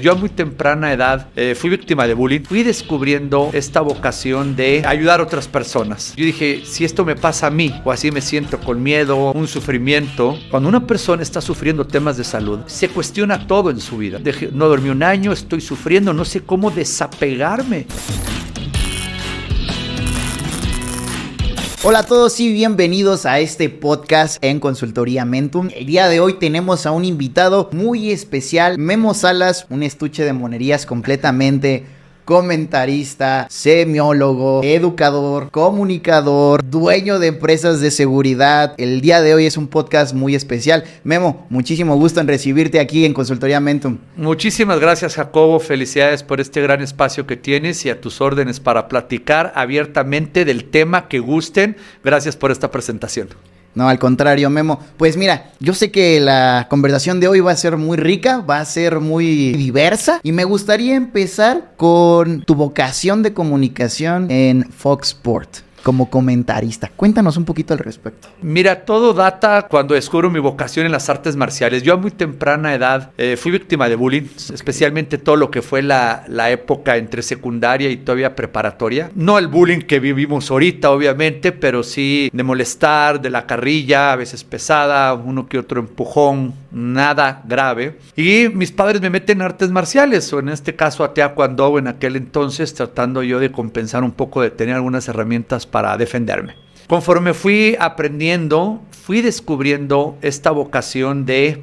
Yo a muy temprana edad fui víctima de bullying. Fui descubriendo esta vocación de ayudar a otras personas. Yo dije, si esto me pasa a mí, o así me siento con miedo, un sufrimiento. Cuando una persona está sufriendo temas de salud, se cuestiona todo en su vida. No dormí un año, estoy sufriendo, no sé cómo desapegarme. Hola a todos y bienvenidos a este podcast en Consultoría Mentum. El día de hoy tenemos a un invitado muy especial, Memo Salas, un estuche de monerías completamente comentarista, semiólogo, educador, comunicador, dueño de empresas de seguridad. El día de hoy es un podcast muy especial. Memo, muchísimo gusto en recibirte aquí en Consultoría Mentum. Muchísimas gracias, Jacobo. Felicidades por este gran espacio que tienes y a tus órdenes para platicar abiertamente del tema que gusten. Gracias por esta presentación. No, al contrario, Memo. Pues mira, yo sé que la conversación de hoy va a ser muy rica, va a ser muy diversa y me gustaría empezar con tu vocación de comunicación en Fox Sports como comentarista. Cuéntanos un poquito al respecto. Mira, todo data cuando descubro mi vocación en las artes marciales. Yo a muy temprana edad fui víctima de bullying, especialmente todo lo que fue la época entre secundaria y todavía preparatoria. No el bullying que vivimos ahorita, obviamente, pero sí de molestar, de la carrilla, a veces pesada, uno que otro empujón, nada grave. Y mis padres me meten en artes marciales, o en este caso a taekwondo en aquel entonces, tratando yo de compensar un poco, de tener algunas herramientas para defenderme. Conforme fui aprendiendo, fui descubriendo esta vocación de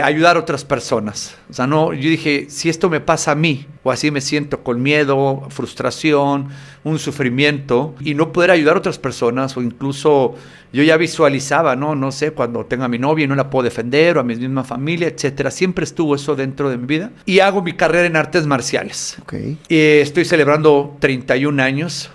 ayudar a otras personas. O sea, yo dije, si esto me pasa a mí, o así me siento con miedo, frustración, un sufrimiento, y no poder ayudar a otras personas, o incluso yo ya visualizaba, no sé, cuando tenga a mi novia y no la puedo defender, o a mi misma familia, etcétera. Siempre estuvo eso dentro de mi vida. Y hago mi carrera en artes marciales. Okay. Estoy celebrando 31 años.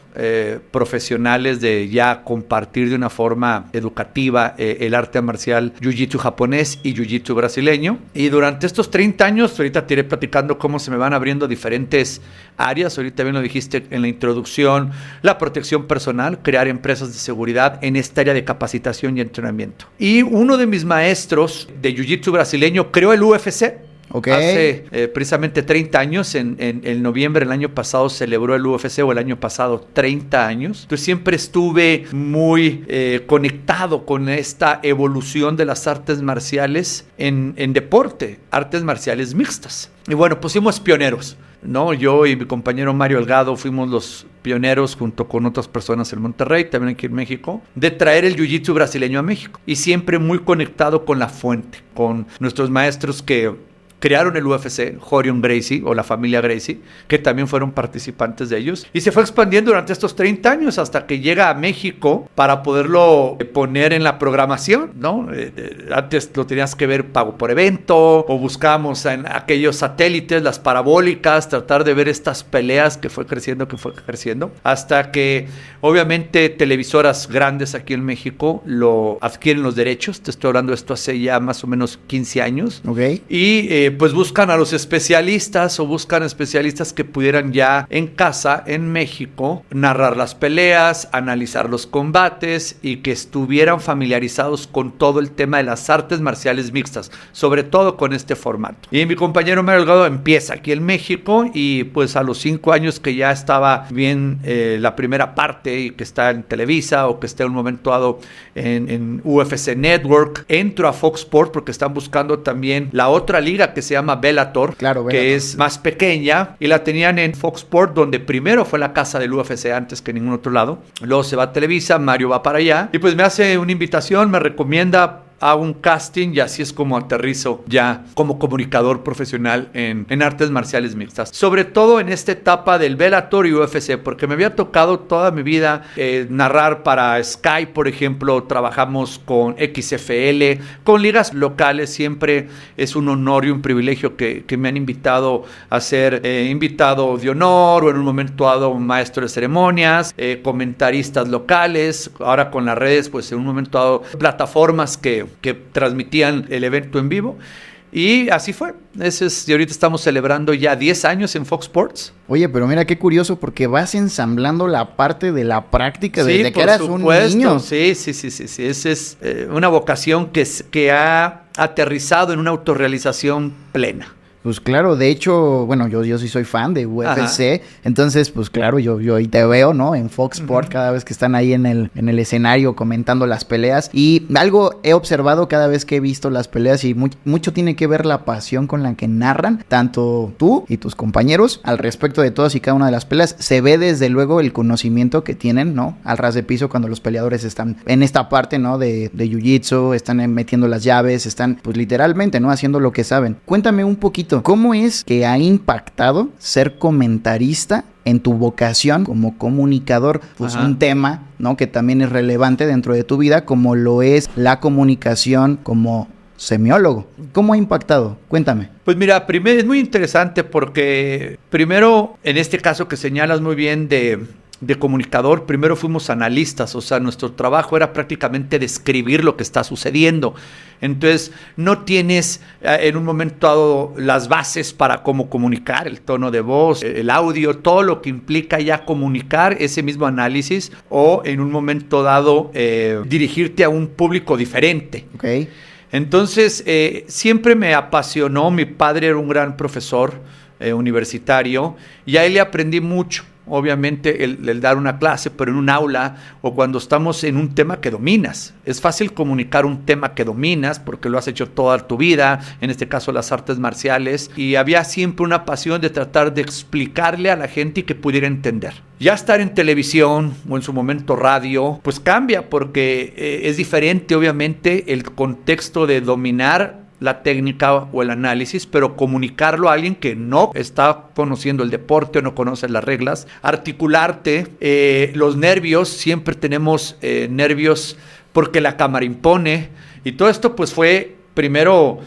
Profesionales de ya compartir de una forma educativa el arte marcial jiu-jitsu japonés y jiu-jitsu brasileño. Y durante estos 30 años, ahorita te iré platicando cómo se me van abriendo diferentes áreas. Ahorita bien lo dijiste en la introducción, la protección personal, crear empresas de seguridad en esta área de capacitación y entrenamiento. Y uno de mis maestros de jiu-jitsu brasileño creó el UFC. Okay. Hace precisamente 30 años, en noviembre del año pasado celebró el UFC, o el año pasado 30 años. Entonces siempre estuve muy conectado con esta evolución de las artes marciales en deporte, artes marciales mixtas. Y bueno, pues fuimos pioneros, ¿no? Yo y mi compañero Mario Delgado fuimos los pioneros junto con otras personas en Monterrey, también aquí en México, de traer el jiu-jitsu brasileño a México. Y siempre muy conectado con la fuente, con nuestros maestros que crearon el UFC, Rorion Gracie o la familia Gracie, que también fueron participantes de ellos. Y se fue expandiendo durante estos 30 años hasta que llega a México para poderlo poner en la programación, ¿no? Antes lo tenías que ver pago por evento, o buscábamos en aquellos satélites, las parabólicas, tratar de ver estas peleas que fue creciendo, hasta que obviamente televisoras grandes aquí en México lo adquieren los derechos. Te estoy hablando de esto hace ya más o menos 15 años. Okay. Y pues buscan a los especialistas, o buscan especialistas que pudieran ya en casa, en México, narrar las peleas, analizar los combates y que estuvieran familiarizados con todo el tema de las artes marciales mixtas, sobre todo con este formato. Y mi compañero Mario Delgado empieza aquí en México, y pues a los 5 años que ya estaba bien la primera parte y que está en Televisa, o que está en un momento dado en UFC Network, entro a Fox Sports porque están buscando también la otra liga que se llama Bellator, que es más pequeña, y la tenían en Fox Sports, donde primero fue la casa del UFC antes que en ningún otro lado. Luego se va a Televisa, Mario va para allá, y pues me hace una invitación, me recomienda, hago un casting, y así es como aterrizo ya como comunicador profesional en artes marciales mixtas. Sobre todo en esta etapa del Bellator y UFC, porque me había tocado toda mi vida narrar para Sky, por ejemplo. Trabajamos con XFL, con ligas locales. Siempre es un honor y un privilegio que me han invitado a ser invitado de honor, o en un momento dado maestro de ceremonias, comentaristas locales. Ahora con las redes, pues en un momento dado plataformas que transmitían el evento en vivo. Y así fue. Y ahorita estamos celebrando ya 10 años en Fox Sports. Oye, pero mira qué curioso, porque vas ensamblando la parte de la práctica desde que eras un niño. Sí. Esa es una vocación que ha aterrizado en una autorrealización plena. Pues claro, de hecho, bueno, yo sí soy fan de UFC, Ajá. entonces, pues claro, yo ahí te veo, ¿no? En Fox Sport, cada vez que están ahí en el escenario comentando las peleas. Y algo he observado cada vez que he visto las peleas y mucho tiene que ver la pasión con la que narran, tanto tú y tus compañeros, al respecto de todas y cada una de las peleas. Se ve desde luego el conocimiento que tienen, ¿no? Al ras de piso cuando los peleadores están en esta parte, ¿no? De jiu-jitsu, están metiendo las llaves, están pues literalmente, ¿no? Haciendo lo que saben. Cuéntame un poquito, ¿cómo es que ha impactado ser comentarista en tu vocación como comunicador? Pues Ajá. un tema, ¿no? Que también es relevante dentro de tu vida, como lo es la comunicación como semiólogo. ¿Cómo ha impactado? Cuéntame. Pues mira, primero es muy interesante porque primero, en este caso que señalas muy bien de comunicador, primero fuimos analistas, o sea, nuestro trabajo era prácticamente describir lo que está sucediendo. Entonces, no tienes en un momento dado las bases para cómo comunicar, el tono de voz, el audio, todo lo que implica ya comunicar ese mismo análisis o en un momento dado dirigirte a un público diferente. Ok. Entonces, siempre me apasionó. Mi padre era un gran profesor universitario y a él le aprendí mucho. Obviamente el dar una clase, pero en un aula o cuando estamos en un tema que dominas. Es fácil comunicar un tema que dominas porque lo has hecho toda tu vida, en este caso las artes marciales, y había siempre una pasión de tratar de explicarle a la gente y que pudiera entender. Ya estar en televisión o en su momento radio, pues cambia porque es diferente obviamente el contexto de dominar la técnica o el análisis, pero comunicarlo a alguien que no está conociendo el deporte o no conoce las reglas, articularte, los nervios, siempre tenemos nervios porque la cámara impone, y todo esto pues fue primero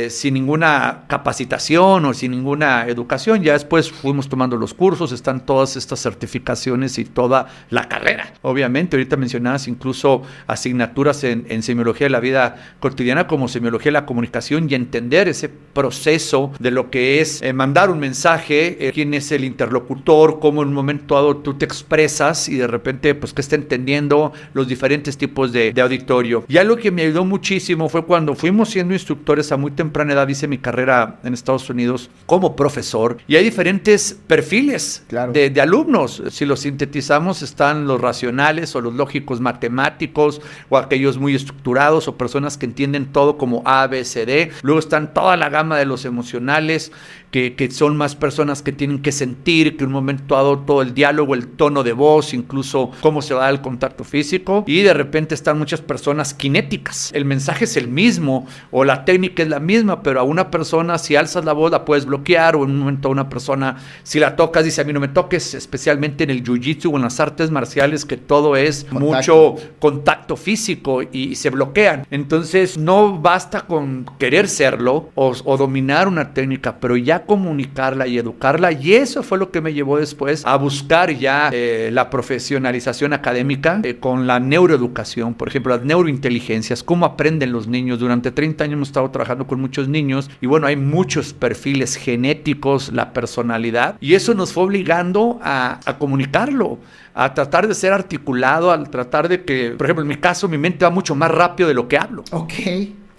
sin ninguna capacitación o sin ninguna educación. Ya después fuimos tomando los cursos, están todas estas certificaciones y toda la carrera. Obviamente, ahorita mencionabas incluso asignaturas en semiología de la vida cotidiana como semiología de la comunicación y entender ese proceso de lo que es mandar un mensaje, quién es el interlocutor, cómo en un momento dado tú te expresas y de repente pues que está entendiendo los diferentes tipos de auditorio. Y algo que me ayudó muchísimo fue cuando fuimos siendo instructores a muy temprana edad. Hice mi carrera en Estados Unidos como profesor y hay diferentes perfiles de alumnos. Si los sintetizamos, están los racionales o los lógicos matemáticos o aquellos muy estructurados o personas que entienden todo como A, B, C, D. Luego están toda la gama de los emocionales, que son más personas que tienen que sentir, que en un momento dado todo el diálogo, el tono de voz, incluso cómo se va el contacto físico, y de repente están muchas personas kinéticas. El mensaje es el mismo o la técnica es la misma, pero a una persona si alzas la voz la puedes bloquear, o en un momento a una persona si la tocas dice a mí no me toques, especialmente en el jiu-jitsu o en las artes marciales que todo es mucho contacto físico y se bloquean. Entonces no basta con querer serlo o dominar una técnica, pero ya comunicarla y educarla, y eso fue lo que me llevó después a buscar ya la profesionalización académica con la neuroeducación, por ejemplo, las neurointeligencias, cómo aprenden los niños. Durante 30 años hemos estado trabajando con muchos niños y bueno, hay muchos perfiles genéticos, la personalidad, y eso nos fue obligando a comunicarlo, a tratar de ser articulado, a tratar de que, por ejemplo, en mi caso, mi mente va mucho más rápido de lo que hablo. Ok.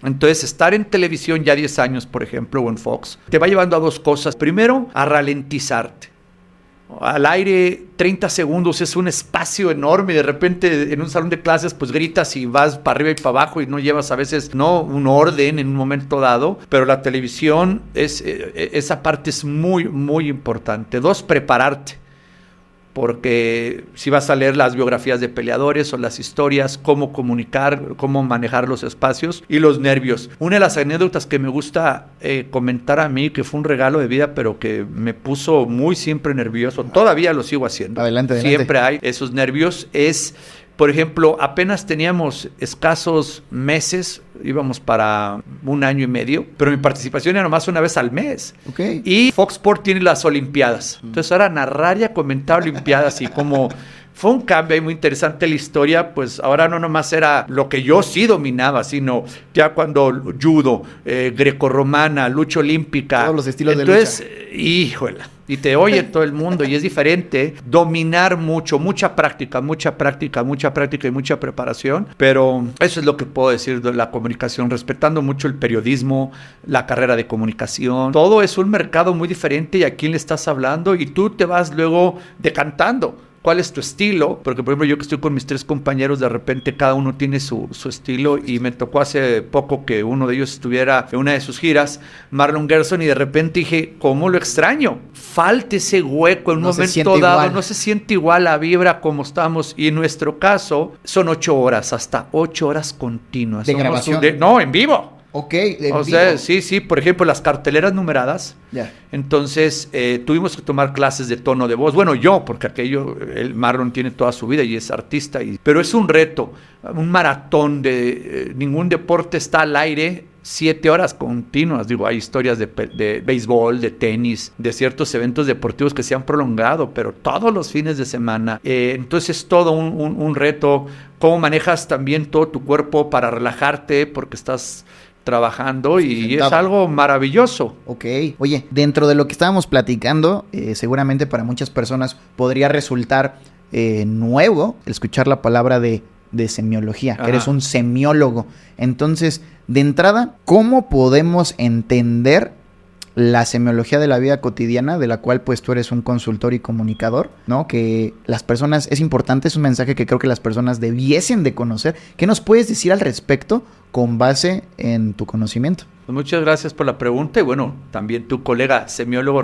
Entonces, estar en televisión ya 10 años, por ejemplo, o en Fox, te va llevando a dos cosas. Primero, a ralentizarte. Al aire, 30 segundos es un espacio enorme. De repente, en un salón de clases, pues gritas y vas para arriba y para abajo y no llevas a veces, no un orden en un momento dado. Pero la televisión, esa parte es muy, muy importante. Dos, prepararte. Porque si vas a leer las biografías de peleadores o las historias, cómo comunicar, cómo manejar los espacios y los nervios. Una de las anécdotas que me gusta comentar a mí, que fue un regalo de vida, pero que me puso muy siempre nervioso, todavía lo sigo haciendo. Adelante. Siempre hay esos nervios, es... Por ejemplo, apenas teníamos escasos meses, íbamos para 1 año y medio, pero mi participación era nomás una vez al mes. Okay. Y Fox Sport tiene las Olimpiadas. Entonces ahora narrar y comentar Olimpiadas y como fue un cambio ahí muy interesante la historia, pues ahora no nomás era lo que yo sí dominaba, sino ya cuando judo, grecorromana, lucha olímpica. Todos los estilos de lucha. Híjole. Y te oye todo el mundo y es diferente dominar mucho, mucha práctica y mucha preparación, pero eso es lo que puedo decir de la comunicación, respetando mucho el periodismo, la carrera de comunicación, todo es un mercado muy diferente y a quién le estás hablando y tú te vas luego decantando. ¿Cuál es tu estilo? Porque, por ejemplo, yo que estoy con mis 3 compañeros, de repente cada uno tiene su estilo y me tocó hace poco que uno de ellos estuviera en una de sus giras, Marlon Gerson, y de repente dije, ¿cómo lo extraño? Falta ese hueco en un momento dado, igual. No se siente igual la vibra como estamos y en nuestro caso son 8 horas, hasta 8 horas continuas. ¿De grabación? No, en vivo. Ok, o sea, sí, por ejemplo, las carteleras numeradas. Yeah. Entonces, tuvimos que tomar clases de tono de voz. Bueno, yo, porque el Marlon tiene toda su vida y es artista. Pero es un reto, un maratón ningún deporte está al aire 7 horas continuas. Digo, hay historias de béisbol, de tenis, de ciertos eventos deportivos que se han prolongado, pero todos los fines de semana. Entonces, es todo un reto. ¿Cómo manejas también todo tu cuerpo para relajarte? Porque estás trabajando y es algo maravilloso. Ok. Oye, dentro de lo que estábamos platicando, seguramente para muchas personas podría resultar nuevo escuchar la palabra de semiología, que eres un semiólogo. Entonces, de entrada, ¿cómo podemos entender la semiología de la vida cotidiana, de la cual pues tú eres un consultor y comunicador, ¿no? Que las personas, es importante, es un mensaje que creo que las personas debiesen de conocer. ¿Qué nos puedes decir al respecto con base en tu conocimiento? Pues muchas gracias por la pregunta y bueno, también tu colega semiólogo,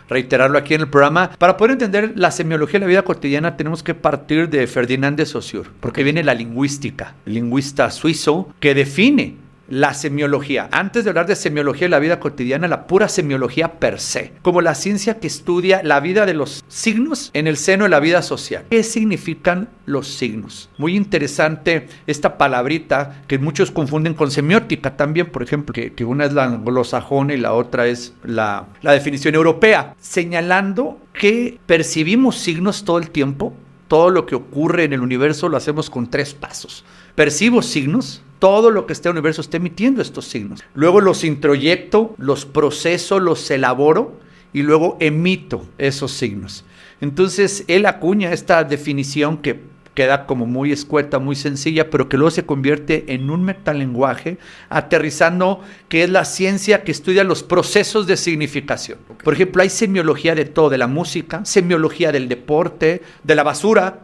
reiterarlo aquí en el programa. Para poder entender la semiología de la vida cotidiana tenemos que partir de Ferdinand de Saussure, porque viene la lingüística, el lingüista suizo que define la semiología. Antes de hablar de semiología de la vida cotidiana, la pura semiología per se, como la ciencia que estudia la vida de los signos en el seno de la vida social. ¿Qué significan los signos? Muy interesante esta palabrita que muchos confunden con semiótica también, por ejemplo, que una es la anglosajona y la otra es la definición europea, señalando que percibimos signos todo el tiempo. Todo lo que ocurre en el universo lo hacemos con 3 pasos. Percibo signos. Todo lo que está en el universo está emitiendo estos signos. Luego los introyecto, los proceso, los elaboro y luego emito esos signos. Entonces, él acuña esta definición que queda como muy escueta, muy sencilla, pero que luego se convierte en un metalenguaje, aterrizando que es la ciencia que estudia los procesos de significación. Por ejemplo, hay semiología de todo, de la música, semiología del deporte, de la basura.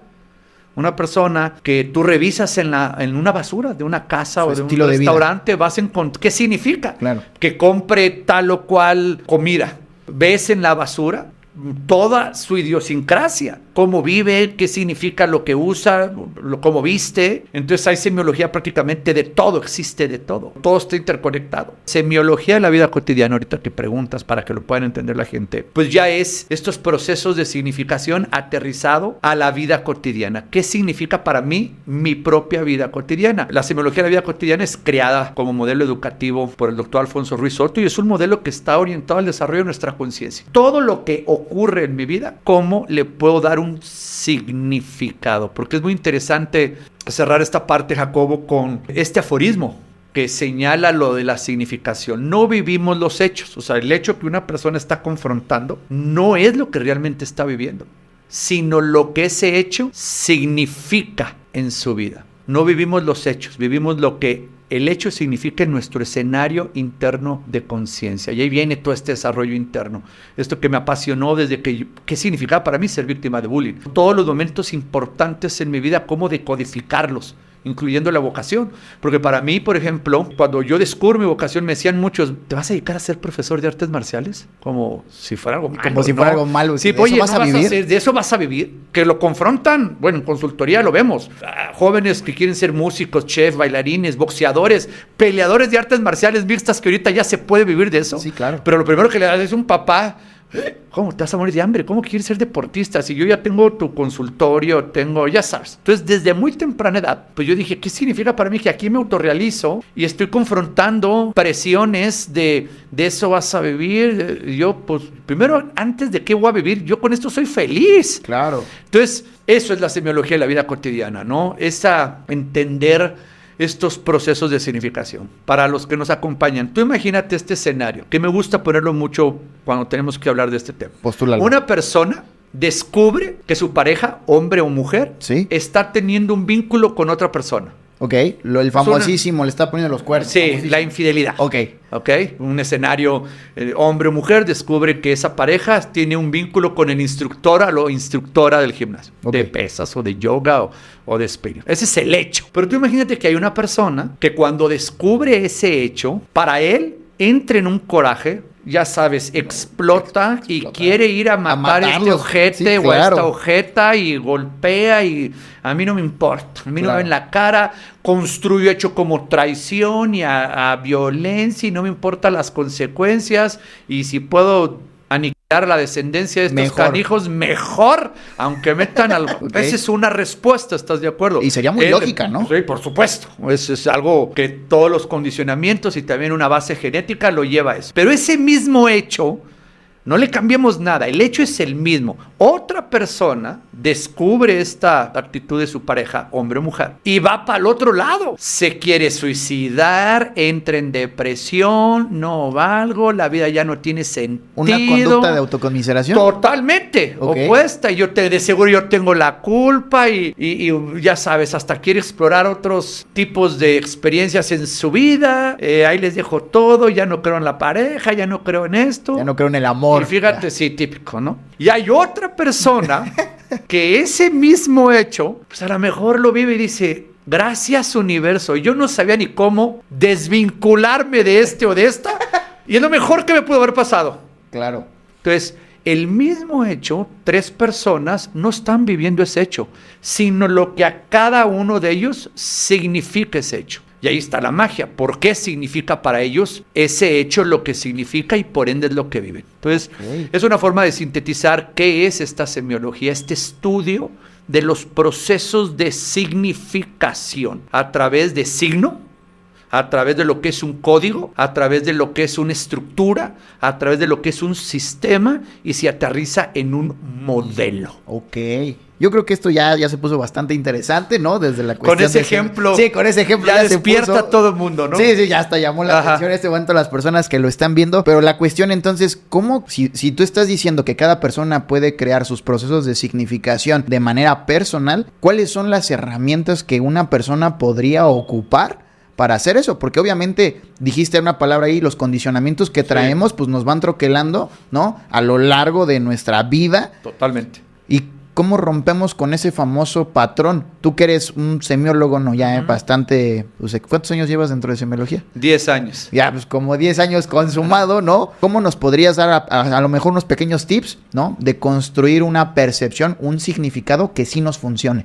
Una persona que tú revisas en una basura de una casa o de un restaurante, vas a encontrar qué significa. Claro. Que compre tal o cual comida. Ves en la basura toda su idiosincrasia, cómo vive, qué significa lo que usa, cómo viste. Entonces hay semiología prácticamente de todo, existe de todo está interconectado. Semiología de la vida cotidiana, ahorita que preguntas para que lo puedan entender la gente, pues ya es estos procesos de significación aterrizado a la vida cotidiana. ¿Qué significa para mí mi propia vida cotidiana? La semiología de la vida cotidiana es creada como modelo educativo por el doctor Alfonso Ruiz Soto y es un modelo que está orientado al desarrollo de nuestra conciencia. Todo lo que ocurre en mi vida, ¿cómo le puedo dar un significado? Porque es muy interesante cerrar esta parte, Jacobo, con este aforismo que señala lo de la significación. No vivimos los hechos, o sea, el hecho que una persona está confrontando no es lo que realmente está viviendo, sino lo que ese hecho significa en su vida. No vivimos los hechos, vivimos lo que el hecho significa en nuestro escenario interno de conciencia. Y ahí viene todo este desarrollo interno. Esto que me apasionó desde ¿qué significaba para mí ser víctima de bullying? Todos los momentos importantes en mi vida, cómo decodificarlos, incluyendo la vocación. Porque para mí, por ejemplo, cuando yo descubro mi vocación, me decían muchos, ¿te vas a dedicar a ser profesor de artes marciales? Como si fuera algo malo. Como si fuera algo malo. Sí, oye, ¿no vas a vivir? ¿De eso vas a vivir? Que lo confrontan. Bueno, en consultoría lo vemos. Jóvenes que quieren ser músicos, chefs, bailarines, boxeadores, peleadores de artes marciales mixtas, que ahorita ya se puede vivir de eso. Sí, claro. Pero lo primero que le das es un papá ¿Cómo te vas a morir de hambre? ¿Cómo quieres ser deportista? Si yo ya tengo tu consultorio, ya sabes. Entonces, desde muy temprana edad, pues yo dije, ¿qué significa para mí que aquí me autorrealizo y estoy confrontando presiones de eso vas a vivir? Yo, pues, primero, antes de qué voy a vivir, yo con esto soy feliz. Claro. Entonces, eso es la semiología de la vida cotidiana, ¿no? Entender estos procesos de significación. Para los que nos acompañan, tú imagínate este escenario, que me gusta ponerlo mucho cuando tenemos que hablar de este tema. Postúlalo. Una persona descubre que su pareja, hombre o mujer, ¿sí? Está teniendo un vínculo con otra persona. Ok, el famosísimo, le está poniendo los cuernos. Sí, la infidelidad. Ok. Un escenario, hombre o mujer descubre que esa pareja tiene un vínculo con el instructor o instructora del gimnasio, de pesas o de yoga o de spinning. Ese es el hecho. Pero tú imagínate que hay una persona que cuando descubre ese hecho, para él entra en un coraje, ya sabes, explota y quiere ir a matar a este ojete o a esta ojeta y golpea y a mí no me importa, a mí no me ven la cara, construyo hecho como traición y a violencia y no me importan las consecuencias y si puedo aniquilar la descendencia de estos canijos, mejor, aunque metan algo. Esa es una respuesta, ¿estás de acuerdo? Y sería muy lógica, ¿no? Sí, por supuesto. Es algo que todos los condicionamientos y también una base genética lo lleva a eso. Pero ese mismo hecho, no le cambiamos nada, el hecho es el mismo. Otra persona descubre esta actitud de su pareja, hombre o mujer, y va para el otro lado. Se quiere suicidar, entra en depresión, no valgo, la vida ya no tiene sentido. ¿Una conducta de autoconmiseración? Totalmente opuesta. Y de seguro yo tengo la culpa y ya sabes, hasta quiere explorar otros tipos de experiencias en su vida. Ahí les dejo todo, ya no creo en la pareja, ya no creo en esto. Ya no creo en el amor. Y fíjate, sí, típico, ¿no? Y hay otra persona que ese mismo hecho, pues a lo mejor lo vive y dice, gracias universo, yo no sabía ni cómo desvincularme de este o de esta, y es lo mejor que me pudo haber pasado. Claro. Entonces, el mismo hecho, 3 personas no están viviendo ese hecho, sino lo que a cada uno de ellos significa ese hecho. Y ahí está la magia. ¿Por qué significa para ellos ese hecho lo que significa y por ende es lo que viven? Entonces, es una forma de sintetizar qué es esta semiología, este estudio de los procesos de significación a través de signo, a través de lo que es un código, a través de lo que es una estructura, a través de lo que es un sistema y se aterriza en un modelo. Ok. Yo creo que esto ya se puso bastante interesante, ¿no? Desde la cuestión con ese ejemplo. Sí, con ese ejemplo ya despierta a todo el mundo, ¿no? Sí, ya hasta llamó la atención en este momento a las personas que lo están viendo. Pero la cuestión entonces, ¿cómo? Si tú estás diciendo que cada persona puede crear sus procesos de significación de manera personal, ¿cuáles son las herramientas que una persona podría ocupar para hacer eso? Porque obviamente dijiste una palabra ahí, los condicionamientos que traemos pues nos van troquelando, ¿no? A lo largo de nuestra vida. Totalmente. ¿Y cómo rompemos con ese famoso patrón? Tú que eres un semiólogo, ¿no? Ya bastante... Pues, ¿cuántos años llevas dentro de semiología? 10 años. Ya, pues como 10 años consumado, ¿no? ¿Cómo nos podrías dar a lo mejor unos pequeños tips, ¿no? De construir una percepción, un significado que sí nos funcione.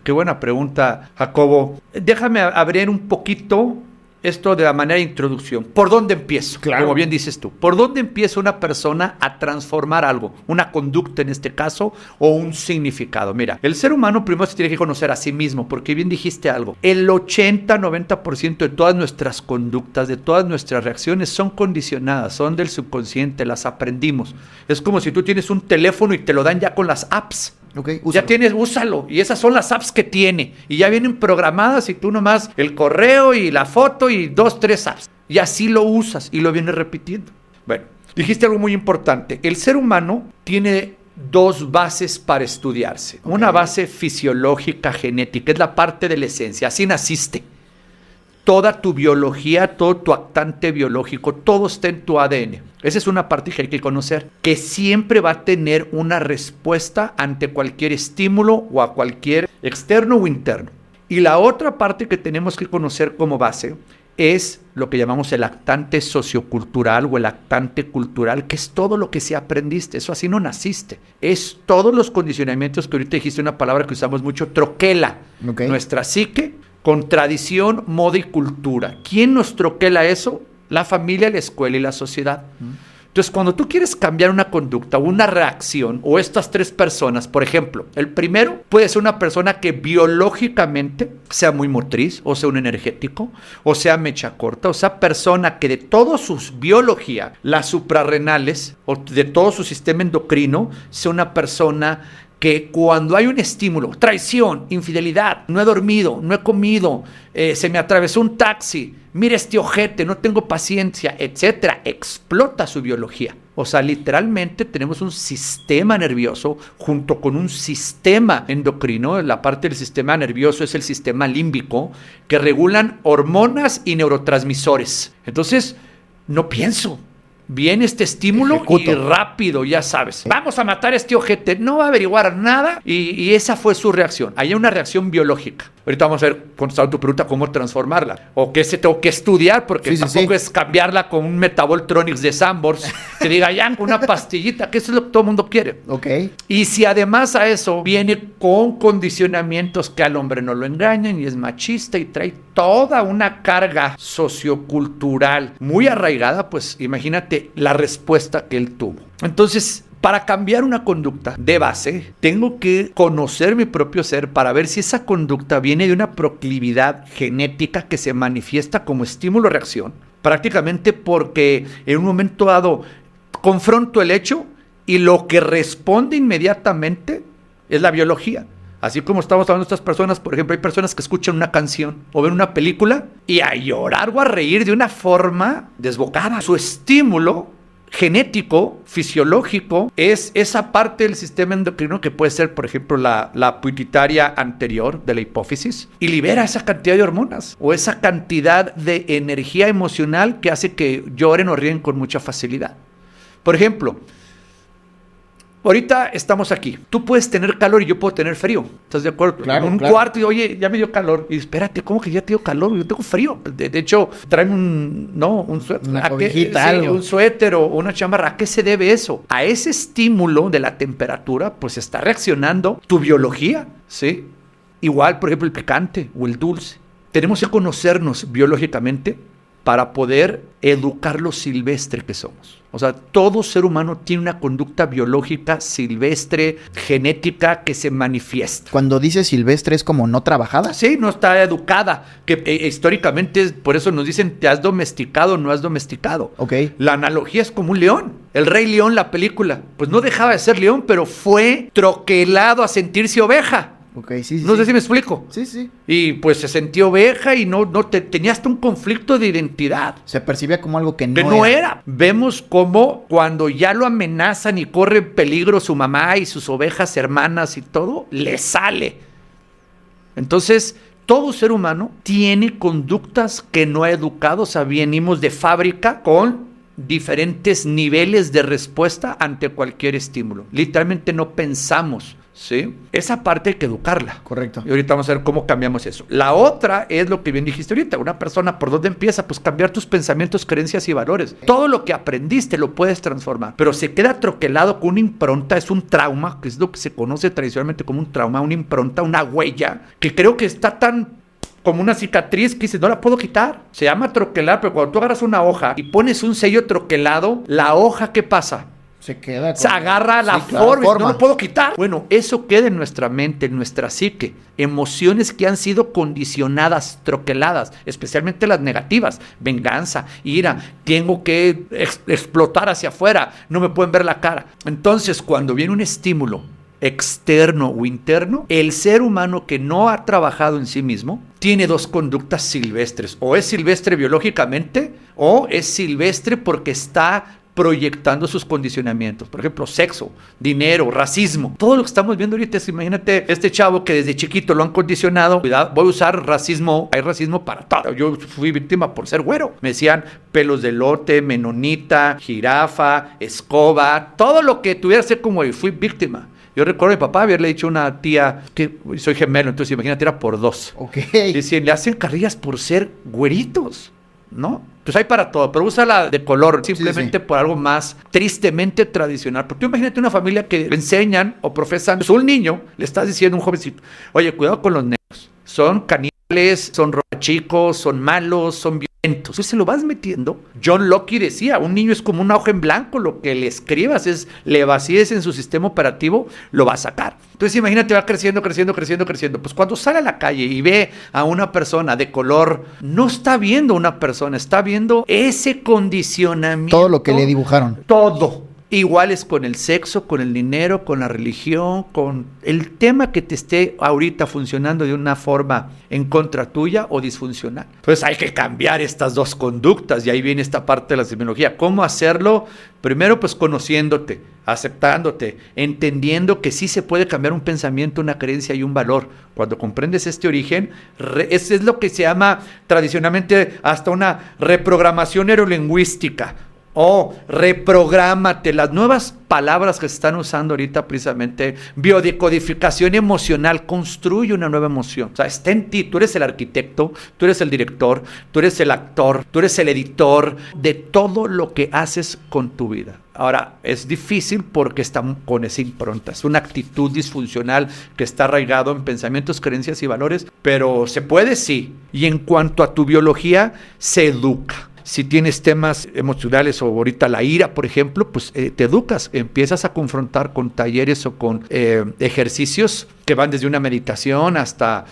Qué buena pregunta, Jacobo. Déjame abrir un poquito esto de la manera de introducción. ¿Por dónde empiezo? Claro. Como bien dices tú. ¿Por dónde empieza una persona a transformar algo? Una conducta en este caso o un significado. Mira, el ser humano primero se tiene que conocer a sí mismo, porque bien dijiste algo. El 80-90% de todas nuestras conductas, de todas nuestras reacciones son condicionadas, son del subconsciente, las aprendimos. Es como si tú tienes un teléfono y te lo dan ya con las apps. Okay, ya tienes, úsalo. Y esas son las apps que tiene. Y ya vienen programadas y tú nomás el correo y la foto y 2, 3 apps. Y así lo usas y lo vienes repitiendo. Bueno, dijiste algo muy importante. El ser humano tiene 2 bases para estudiarse. Okay. Una base fisiológica, genética, es la parte de la esencia. Así naciste. Toda tu biología, todo tu actante biológico, todo está en tu ADN. Esa es una parte que hay que conocer, que siempre va a tener una respuesta ante cualquier estímulo o a cualquier externo o interno. Y la otra parte que tenemos que conocer como base es lo que llamamos el actante sociocultural o el actante cultural, que es todo lo que sí aprendiste. Eso así no naciste. Es todos los condicionamientos que ahorita dijiste una palabra que usamos mucho, troquela. Okay. Nuestra psique con tradición, moda y cultura. ¿Quién nos troquela eso? La familia, la escuela y la sociedad. Entonces, cuando tú quieres cambiar una conducta o una reacción, o estas tres personas, por ejemplo, el primero puede ser una persona que biológicamente sea muy motriz, o sea un energético, o sea mecha corta, o sea persona que de toda su biología, las suprarrenales, o de todo su sistema endocrino, sea una persona que cuando hay un estímulo, traición, infidelidad, no he dormido, no he comido, se me atravesó un taxi, mira este ojete, no tengo paciencia, etcétera, explota su biología. O sea, literalmente tenemos un sistema nervioso junto con un sistema endocrino. La parte del sistema nervioso es el sistema límbico, que regulan hormonas y neurotransmisores. Entonces, no pienso. Viene este estímulo y rápido, ya sabes. Vamos a matar a este ojete. No va a averiguar nada. Y esa fue su reacción. Hay una reacción biológica. Ahorita vamos a ver, contestando tu pregunta, cómo transformarla. O qué se tengo que estudiar, porque tampoco es cambiarla con un Metaboltronics de Sanborns. Que diga, ya, una pastillita, que eso es lo que todo el mundo quiere. Ok. Y si además a eso viene con condicionamientos que al hombre no lo engañan y es machista y trae toda una carga sociocultural muy arraigada, pues imagínate la respuesta que él tuvo. Entonces, para cambiar una conducta de base, tengo que conocer mi propio ser para ver si esa conducta viene de una proclividad genética que se manifiesta como estímulo-reacción, prácticamente porque en un momento dado confronto el hecho y lo que responde inmediatamente es la biología. Así como estamos hablando de estas personas, por ejemplo, hay personas que escuchan una canción o ven una película y a llorar o a reír de una forma desbocada. Su estímulo genético, fisiológico, es esa parte del sistema endocrino que puede ser, por ejemplo, la pituitaria anterior de la hipófisis, y libera esa cantidad de hormonas o esa cantidad de energía emocional que hace que lloren o ríen con mucha facilidad. Por ejemplo, ahorita estamos aquí. Tú puedes tener calor y yo puedo tener frío. ¿Estás de acuerdo? Claro, en un cuarto y, oye, ya me dio calor. Y espérate, ¿cómo que ya te dio calor? Yo tengo frío. De hecho, tráeme un suéter. Una cobijita, sí, un suéter o una chamarra. ¿A qué se debe eso? A ese estímulo de la temperatura, pues está reaccionando tu biología, ¿sí? Igual, por ejemplo, el picante o el dulce. Tenemos que conocernos biológicamente para poder educar lo silvestre que somos. O sea, todo ser humano tiene una conducta biológica silvestre, genética, que se manifiesta. Cuando dices silvestre, ¿es como no trabajada? Sí, no está educada. Que históricamente, por eso nos dicen, ¿te has domesticado o no has domesticado? Ok. La analogía es como un león. El Rey León, la película, pues no dejaba de ser león, pero fue troquelado a sentirse oveja. Ok, sí, No sé si me explico. Sí, sí. Y pues se sintió oveja y tenía hasta un conflicto de identidad. Se percibía como algo que no era. Vemos cómo cuando ya lo amenazan y corre en peligro su mamá y sus ovejas hermanas y todo, le sale. Entonces, todo ser humano tiene conductas que no ha educado. O sea, venimos de fábrica con diferentes niveles de respuesta ante cualquier estímulo. Literalmente no pensamos. ¿Sí? Esa parte hay que educarla. Correcto. Y ahorita vamos a ver cómo cambiamos eso. La otra es lo que bien dijiste ahorita. Una persona, ¿por dónde empieza? Pues cambiar tus pensamientos, creencias y valores. Todo lo que aprendiste lo puedes transformar, pero se queda troquelado con una impronta, es un trauma, que es lo que se conoce tradicionalmente como un trauma, una impronta, una huella, que creo que está tan como una cicatriz que dices, no la puedo quitar. Se llama troquelar, pero cuando tú agarras una hoja y pones un sello troquelado, la hoja, ¿qué pasa? Se queda. Se agarra la forma. No lo puedo quitar. Bueno, eso queda en nuestra mente, en nuestra psique. Emociones que han sido condicionadas, troqueladas, especialmente las negativas. Venganza, ira, tengo que explotar hacia afuera, no me pueden ver la cara. Entonces, cuando viene un estímulo externo o interno, el ser humano que no ha trabajado en sí mismo tiene dos conductas silvestres. O es silvestre biológicamente o es silvestre porque está proyectando sus condicionamientos. Por ejemplo, sexo, dinero, racismo. Todo lo que estamos viendo ahorita es, imagínate, este chavo que desde chiquito lo han condicionado. Cuidado, voy a usar racismo. Hay racismo para todo. Yo fui víctima por ser güero. Me decían pelos de elote, menonita, jirafa, escoba. Todo lo que tuviera que ser como yo. Fui víctima. Yo recuerdo a mi papá haberle dicho a una tía que soy gemelo, entonces imagínate, era por dos. Ok. Decían, le hacen carrillas por ser güeritos, ¿no? Pues hay para todo, pero úsala de color, simplemente por algo más tristemente tradicional. Porque tú imagínate una familia que le enseñan o profesan, pues un niño, le estás diciendo a un jovencito, oye, cuidado con los negros, son caníbales. son robachicos, son malos, son violentos. Entonces se lo vas metiendo. John Locke decía, un niño es como una hoja en blanco, lo que le escribas le vacíes en su sistema operativo, lo va a sacar. Entonces imagínate, va creciendo. Pues cuando sale a la calle y ve a una persona de color, no está viendo una persona, está viendo ese condicionamiento. Todo lo que le dibujaron. Todo. Iguales con el sexo, con el dinero, con la religión, con el tema que te esté ahorita funcionando de una forma en contra tuya o disfuncional. Entonces hay que cambiar estas dos conductas y ahí viene esta parte de la semiología. ¿Cómo hacerlo? Primero, pues conociéndote, aceptándote, entendiendo que sí se puede cambiar un pensamiento, una creencia y un valor. Cuando comprendes este origen, es lo que se llama tradicionalmente hasta una reprogramación neurolingüística. Reprográmate. Las nuevas palabras que se están usando ahorita precisamente, biodecodificación emocional, construye una nueva emoción. O sea, está en ti. Tú eres el arquitecto, tú eres el director, tú eres el actor, tú eres el editor de todo lo que haces con tu vida. Ahora, es difícil porque está con esa impronta. Es una actitud disfuncional que está arraigado en pensamientos, creencias y valores, pero se puede, sí. Y en cuanto a tu biología, se educa. Si tienes temas emocionales o ahorita la ira, por ejemplo, pues te educas, empiezas a confrontar con talleres o con ejercicios que van desde una meditación hasta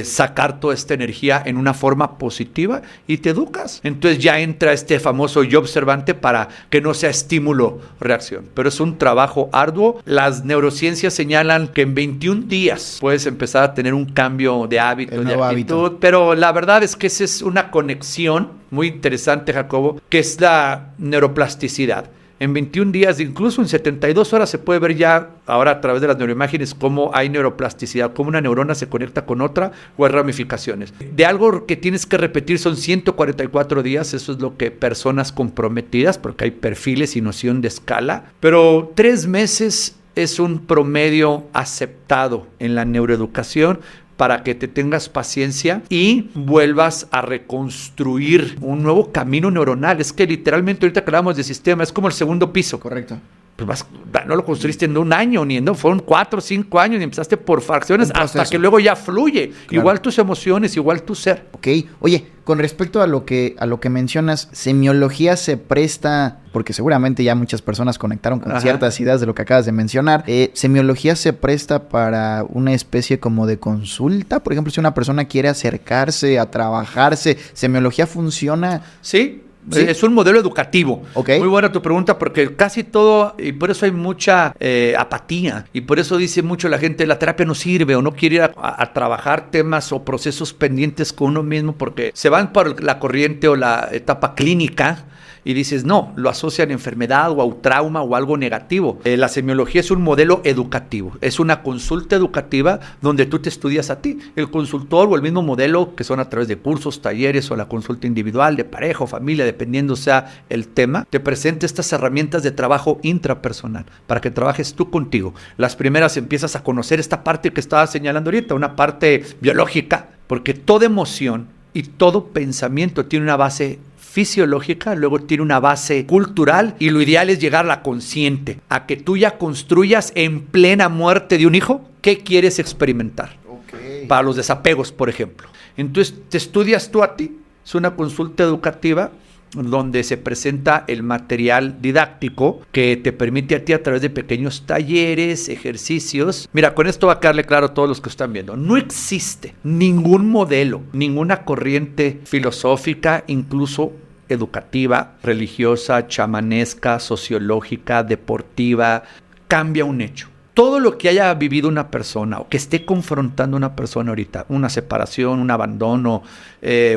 sacar toda esta energía en una forma positiva y te educas. Entonces ya entra este famoso yo observante para que no sea estímulo-reacción. Pero es un trabajo arduo. Las neurociencias señalan que en 21 días puedes empezar a tener un cambio de hábito, de actitud. Pero la verdad es que esa es una conexión muy interesante, Jacobo, que es la neuroplasticidad. En 21 días, incluso en 72 horas, se puede ver ya ahora a través de las neuroimágenes cómo hay neuroplasticidad, cómo una neurona se conecta con otra o hay ramificaciones. De algo que tienes que repetir son 144 días, eso es lo que personas comprometidas, porque hay perfiles y noción de escala, pero 3 meses es un promedio aceptado en la neuroeducación, para que te tengas paciencia y vuelvas a reconstruir un nuevo camino neuronal. Es que literalmente ahorita que hablamos de sistema, es como el segundo piso. Correcto. Pues no lo construiste en 1 año, fueron 4 o 5 años y empezaste por fracciones hasta que luego ya fluye. Claro. Igual tus emociones, igual tu ser. Ok. Oye, con respecto a lo que mencionas, semiología se presta, porque seguramente ya muchas personas conectaron con ciertas ideas de lo que acabas de mencionar. ¿Semiología se presta para una especie como de consulta? Por ejemplo, si una persona quiere acercarse a trabajarse, ¿semiología funciona? Sí. ¿Sí? Es un modelo educativo. Okay. Muy buena tu pregunta, porque casi todo, y por eso hay mucha apatía, y por eso dice mucho la gente, la terapia no sirve o no quiere ir a trabajar temas o procesos pendientes con uno mismo, porque se van por la corriente o la etapa clínica, y dices, no, lo asocian a enfermedad o a un trauma o algo negativo. La semiología es un modelo educativo, es una consulta educativa donde tú te estudias a ti. El consultor o el mismo modelo que son a través de cursos, talleres o la consulta individual de pareja o familia, dependiendo sea el tema, te presenta estas herramientas de trabajo intrapersonal para que trabajes tú contigo. Las primeras empiezas a conocer esta parte que estaba señalando ahorita, una parte biológica, porque toda emoción y todo pensamiento tiene una base fisiológica, luego tiene una base cultural y lo ideal es llegar a la consciente, a que tú ya construyas en plena muerte de un hijo, ¿qué quieres experimentar? Okay. Para los desapegos, por ejemplo. Entonces te estudias tú a ti, es una consulta educativa donde se presenta el material didáctico que te permite a ti a través de pequeños talleres, ejercicios. Mira, con esto va a quedarle claro a todos los que están viendo. No existe ningún modelo, ninguna corriente filosófica, incluso educativa, religiosa, chamanesca, sociológica, deportiva, cambia un hecho. Todo lo que haya vivido una persona o que esté confrontando una persona ahorita, una separación, un abandono,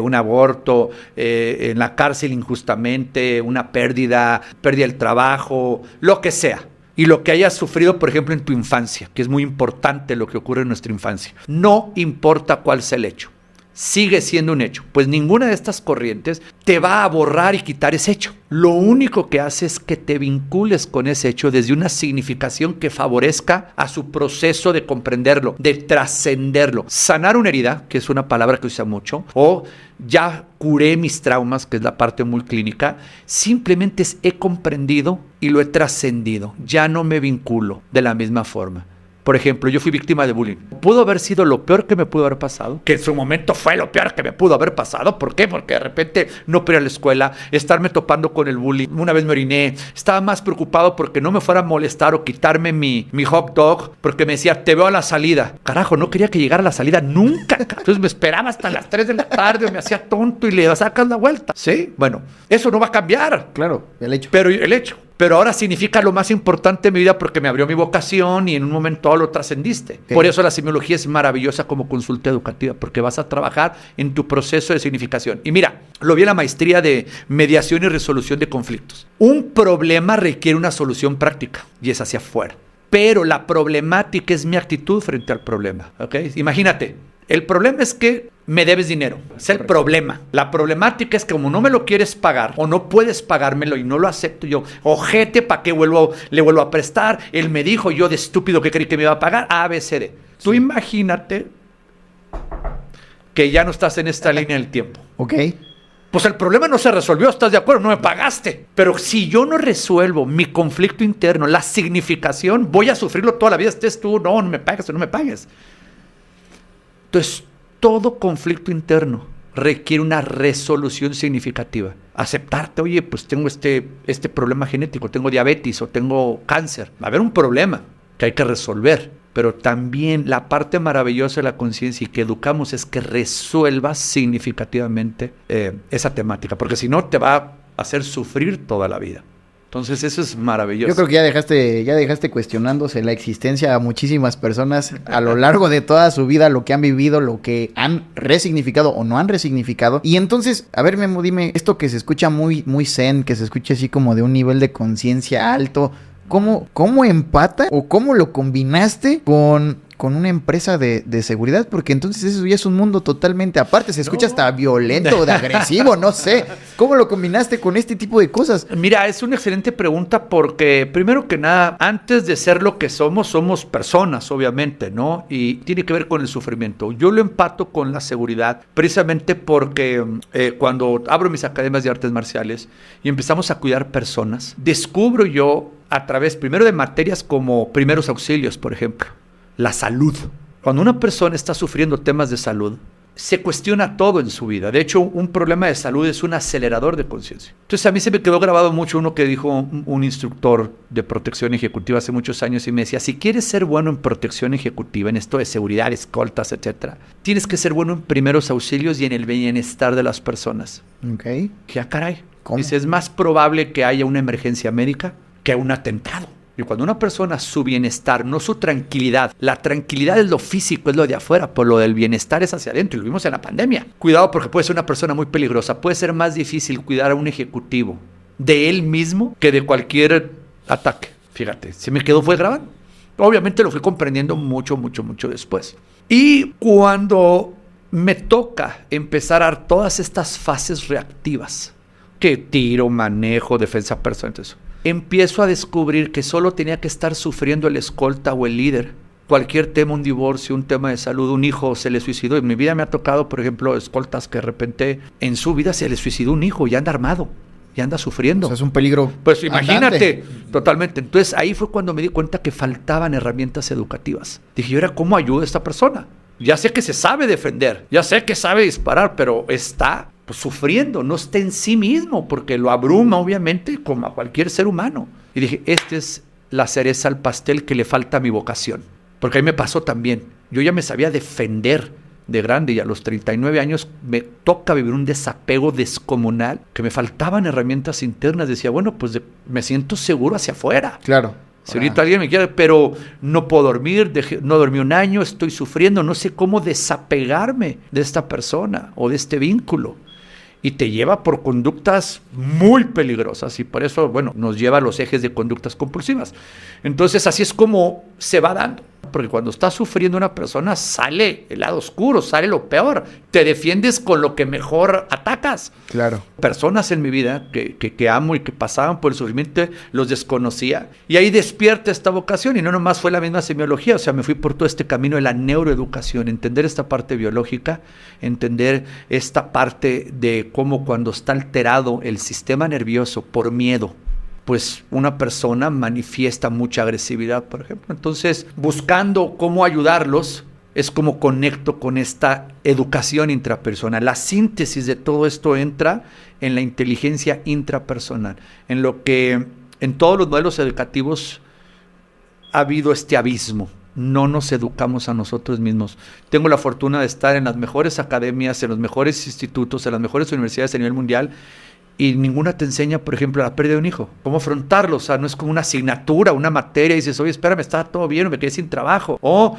un aborto, en la cárcel injustamente, una pérdida del trabajo, lo que sea. Y lo que hayas sufrido, por ejemplo, en tu infancia, que es muy importante lo que ocurre en nuestra infancia. No importa cuál sea el hecho. Sigue siendo un hecho, pues ninguna de estas corrientes te va a borrar y quitar ese hecho. Lo único que hace es que te vincules con ese hecho desde una significación que favorezca a su proceso de comprenderlo, de trascenderlo. Sanar una herida, que es una palabra que usa mucho, o ya curé mis traumas, que es la parte muy clínica, simplemente he comprendido y lo he trascendido. Ya no me vinculo de la misma forma. Por ejemplo, yo fui víctima de bullying. Pudo haber sido lo peor que me pudo haber pasado, que en su momento fue lo peor que me pudo haber pasado. ¿Por qué? Porque de repente no pude ir a la escuela, estarme topando con el bullying. Una vez me oriné, estaba más preocupado porque no me fuera a molestar o quitarme mi hot dog, porque me decía, te veo a la salida. Carajo, no quería que llegara a la salida nunca. Entonces me esperaba hasta las 3 de la tarde, me hacía tonto y le sacas la vuelta. ¿Sí? Bueno, eso no va a cambiar. Claro, el hecho. Pero ahora significa lo más importante en mi vida porque me abrió mi vocación y en un momento lo trascendiste. Okay. Por eso la semiología es maravillosa como consulta educativa, porque vas a trabajar en tu proceso de significación. Y mira, lo vi en la maestría de mediación y resolución de conflictos. Un problema requiere una solución práctica y es hacia afuera. Pero la problemática es mi actitud frente al problema. ¿Okay? Imagínate, el problema es que me debes dinero. Es el problema. La problemática es que como no me lo quieres pagar o no puedes pagármelo y no lo acepto yo, ojete, ¿para qué le vuelvo a prestar? Él me dijo, yo de estúpido que creí que me iba a pagar, A, B, C, D. Sí. Tú imagínate que ya no estás en esta línea del tiempo. Ok. Pues el problema no se resolvió, ¿estás de acuerdo? No me pagaste. Pero si yo no resuelvo mi conflicto interno, la significación, voy a sufrirlo toda la vida. Estés tú, no me pagues o no me pagues. Entonces, todo conflicto interno requiere una resolución significativa. Aceptarte, oye, pues tengo este problema genético, tengo diabetes o tengo cáncer. Va a haber un problema que hay que resolver. Pero también la parte maravillosa de la conciencia y que educamos es que resuelvas significativamente esa temática. Porque si no, te va a hacer sufrir toda la vida. Entonces eso es maravilloso. Yo creo que ya dejaste cuestionándose la existencia a muchísimas personas a lo largo de toda su vida, lo que han vivido, lo que han resignificado o no han resignificado. Y entonces, a ver, Memo, dime, esto que se escucha muy, muy zen, que se escucha así como de un nivel de conciencia alto, ¿cómo empata o cómo lo combinaste con una empresa de seguridad? Porque entonces eso ya es un mundo totalmente aparte. Se escucha hasta violento, de agresivo, no sé. ¿Cómo lo combinaste con este tipo de cosas? Mira, es una excelente pregunta porque, primero que nada, antes de ser lo que somos personas, obviamente, ¿no? Y tiene que ver con el sufrimiento. Yo lo empato con la seguridad precisamente porque cuando abro mis academias de artes marciales y empezamos a cuidar personas, descubro yo a través primero de materias como primeros auxilios, por ejemplo. La salud. Cuando una persona está sufriendo temas de salud, se cuestiona todo en su vida. De hecho, un problema de salud es un acelerador de conciencia. Entonces, a mí se me quedó grabado mucho uno que dijo un instructor de protección ejecutiva hace muchos años y me decía, si quieres ser bueno en protección ejecutiva, en esto de seguridad, escoltas, etcétera, tienes que ser bueno en primeros auxilios y en el bienestar de las personas. Ok. ¿Qué caray? ¿Cómo? Dice, es más probable que haya una emergencia médica que un atentado. Y cuando una persona, su bienestar, no su tranquilidad, la tranquilidad es lo físico, es lo de afuera, pero lo del bienestar es hacia adentro, y lo vimos en la pandemia. Cuidado porque puede ser una persona muy peligrosa, puede ser más difícil cuidar a un ejecutivo de él mismo que de cualquier ataque. Fíjate, fue grabado. Obviamente lo fui comprendiendo mucho después. Y cuando me toca empezar a dar todas estas fases reactivas, que tiro, manejo, defensa personal, entonces, empiezo a descubrir que solo tenía que estar sufriendo el escolta o el líder. Cualquier tema, un divorcio, un tema de salud, un hijo se le suicidó. En mi vida me ha tocado, por ejemplo, escoltas que de repente en su vida se le suicidó un hijo y anda armado, y anda sufriendo. O sea, es un peligro. Pues imagínate, totalmente. Entonces ahí fue cuando me di cuenta que faltaban herramientas educativas. Dije, ¿y ahora cómo ayudo a esta persona? Ya sé que se sabe defender, ya sé que sabe disparar, pero está sufriendo, no está en sí mismo, porque lo abruma, obviamente, como a cualquier ser humano. Y dije, esta es la cereza al pastel que le falta a mi vocación. Porque ahí me pasó también. Yo ya me sabía defender de grande y a los 39 años me toca vivir un desapego descomunal, que me faltaban herramientas internas. Decía, bueno, pues me siento seguro hacia afuera. Claro. Si ahorita alguien me quiere, pero no puedo dormir, no dormí un año, estoy sufriendo, no sé cómo desapegarme de esta persona o de este vínculo. Y te lleva por conductas muy peligrosas y por eso, bueno, nos lleva a los ejes de conductas compulsivas. Entonces, así es como se va dando. Porque cuando está sufriendo una persona, sale el lado oscuro, sale lo peor. Te defiendes con lo que mejor atacas. Claro. Personas en mi vida que amo y que pasaban por el sufrimiento, los desconocía. Y ahí despierta esta vocación. Y no nomás fue la misma semiología. O sea, me fui por todo este camino de la neuroeducación. Entender esta parte biológica. Entender esta parte de cómo cuando está alterado el sistema nervioso por miedo, pues una persona manifiesta mucha agresividad, por ejemplo. Entonces, buscando cómo ayudarlos, es como conecto con esta educación intrapersonal. La síntesis de todo esto entra en la inteligencia intrapersonal, en lo que en todos los modelos educativos ha habido este abismo. No nos educamos a nosotros mismos. Tengo la fortuna de estar en las mejores academias, en los mejores institutos, en las mejores universidades a nivel mundial, y ninguna te enseña, por ejemplo, la pérdida de un hijo. Cómo afrontarlo. O sea, no es como una asignatura, una materia, y dices, oye, espérame, está todo bien, me quedé sin trabajo. O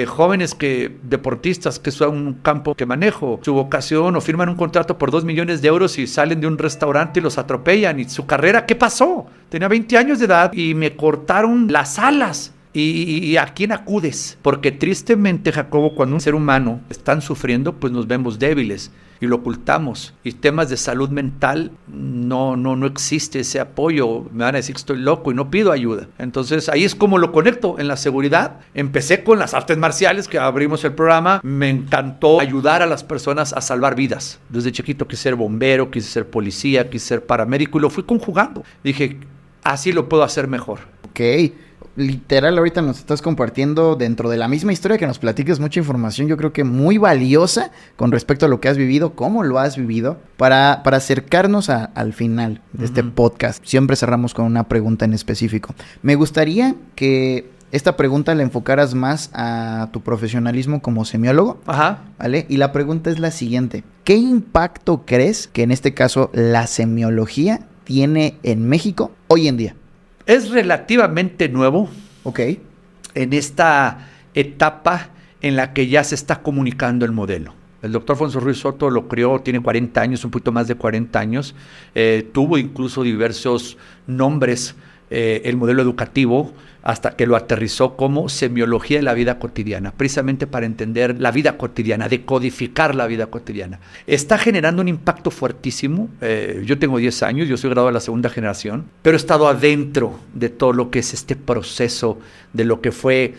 jóvenes deportistas, que es un campo que manejo, su vocación, o firman un contrato por 2 millones de euros y salen de un restaurante y los atropellan. Y su carrera, ¿qué pasó? Tenía 20 años de edad y me cortaron las alas. ¿Y a quién acudes? Porque tristemente, Jacobo, cuando un ser humano está sufriendo, pues nos vemos débiles y lo ocultamos. Y temas de salud mental, no existe ese apoyo. Me van a decir que estoy loco y no pido ayuda. Entonces ahí es como lo conecto en la seguridad. Empecé con las artes marciales, que abrimos el programa. Me encantó ayudar a las personas a salvar vidas. Desde chiquito quise ser bombero, quise ser policía, quise ser paramédico y lo fui conjugando. Dije, así lo puedo hacer mejor. Ok. Literal, ahorita nos estás compartiendo dentro de la misma historia que nos platiques mucha información, yo creo que muy valiosa con respecto a lo que has vivido, cómo lo has vivido, para acercarnos al final de este podcast. Siempre cerramos con una pregunta en específico. Me gustaría que esta pregunta la enfocaras más a tu profesionalismo como semiólogo. Ajá. ¿Vale? Y la pregunta es la siguiente. ¿Qué impacto crees que en este caso la semiología tiene en México hoy en día? Es relativamente nuevo. Ok. En esta etapa en la que ya se está comunicando el modelo. El doctor Alfonso Ruiz Soto lo creó, tiene 40 años, un poquito más de 40 años. Tuvo incluso diversos nombres el modelo educativo, hasta que lo aterrizó como semiología de la vida cotidiana, precisamente para entender la vida cotidiana, decodificar la vida cotidiana. Está generando un impacto fuertísimo. Yo tengo 10 años, yo soy graduado de la segunda generación, pero he estado adentro de todo lo que es este proceso, de lo que fue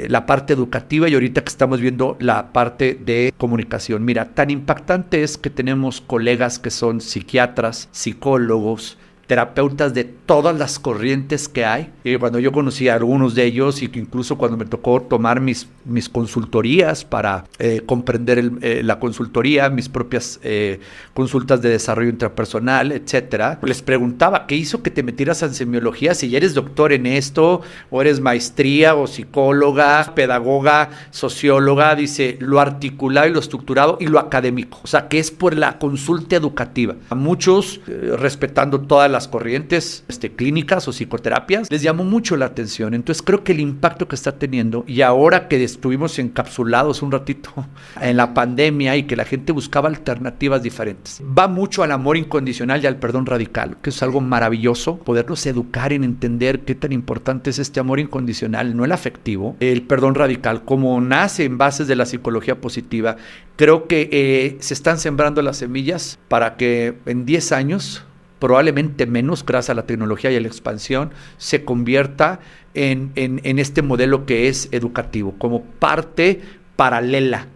la parte educativa y ahorita que estamos viendo la parte de comunicación. Mira, tan impactante es que tenemos colegas que son psiquiatras, psicólogos, terapeutas de todas las corrientes que hay. Y cuando yo conocí a algunos de ellos y que incluso cuando me tocó tomar mis consultorías para comprender la consultoría, mis propias consultas de desarrollo intrapersonal, etcétera, les preguntaba, ¿qué hizo que te metieras en semiología si ya eres doctor en esto, o eres maestría, o psicóloga, pedagoga, socióloga? Dice, lo articulado y lo estructurado y lo académico. O sea, que es por la consulta educativa. A muchos, respetando todas las corrientes clínicas o psicoterapias, les llamó mucho la atención. Entonces creo que el impacto que está teniendo, y ahora que estuvimos encapsulados un ratito en la pandemia y que la gente buscaba alternativas diferentes, va mucho al amor incondicional y al perdón radical, que es algo maravilloso, poderlos educar en entender qué tan importante es este amor incondicional, no el afectivo, el perdón radical, como nace en bases de la psicología positiva. Creo que se están sembrando las semillas para que en 10 años, probablemente menos, gracias a la tecnología y a la expansión, se convierta en este modelo que es educativo, como parte paralela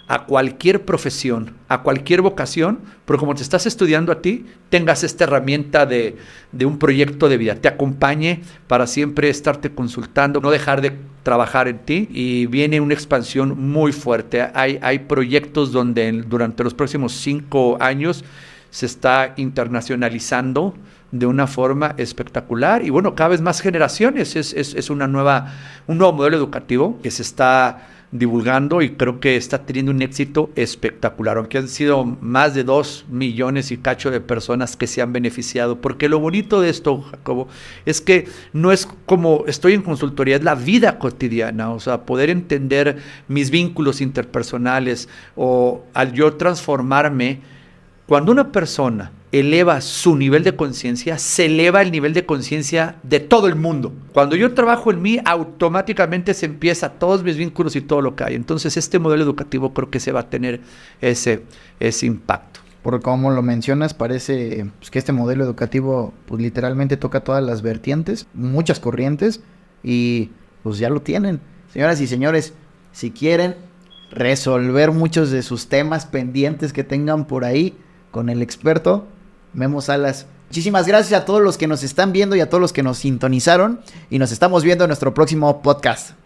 a cualquier profesión, a cualquier vocación, pero como te estás estudiando a ti, tengas esta herramienta de un proyecto de vida, te acompañe para siempre estarte consultando, no dejar de trabajar en ti, y viene una expansión muy fuerte. Hay proyectos donde durante los próximos 5 años se está internacionalizando de una forma espectacular, y bueno, cada vez más generaciones. Es un nuevo modelo educativo que se está divulgando y creo que está teniendo un éxito espectacular, aunque han sido más de 2 millones y cacho de personas que se han beneficiado, porque lo bonito de esto, Jacobo, es que no es como estoy en consultoría, es la vida cotidiana. O sea, poder entender mis vínculos interpersonales, o al yo transformarme. Cuando una persona eleva su nivel de conciencia, se eleva el nivel de conciencia de todo el mundo. Cuando yo trabajo en mí, automáticamente se empieza todos mis vínculos y todo lo que hay. Entonces, este modelo educativo creo que se va a tener ese impacto. Por como lo mencionas, parece que este modelo educativo pues literalmente toca todas las vertientes, muchas corrientes, y pues ya lo tienen. Señoras y señores, si quieren resolver muchos de sus temas pendientes que tengan por ahí, con el experto Memo Salas, Muchísimas gracias a todos los que nos están viendo y a todos los que nos sintonizaron. Y nos estamos viendo en nuestro próximo podcast.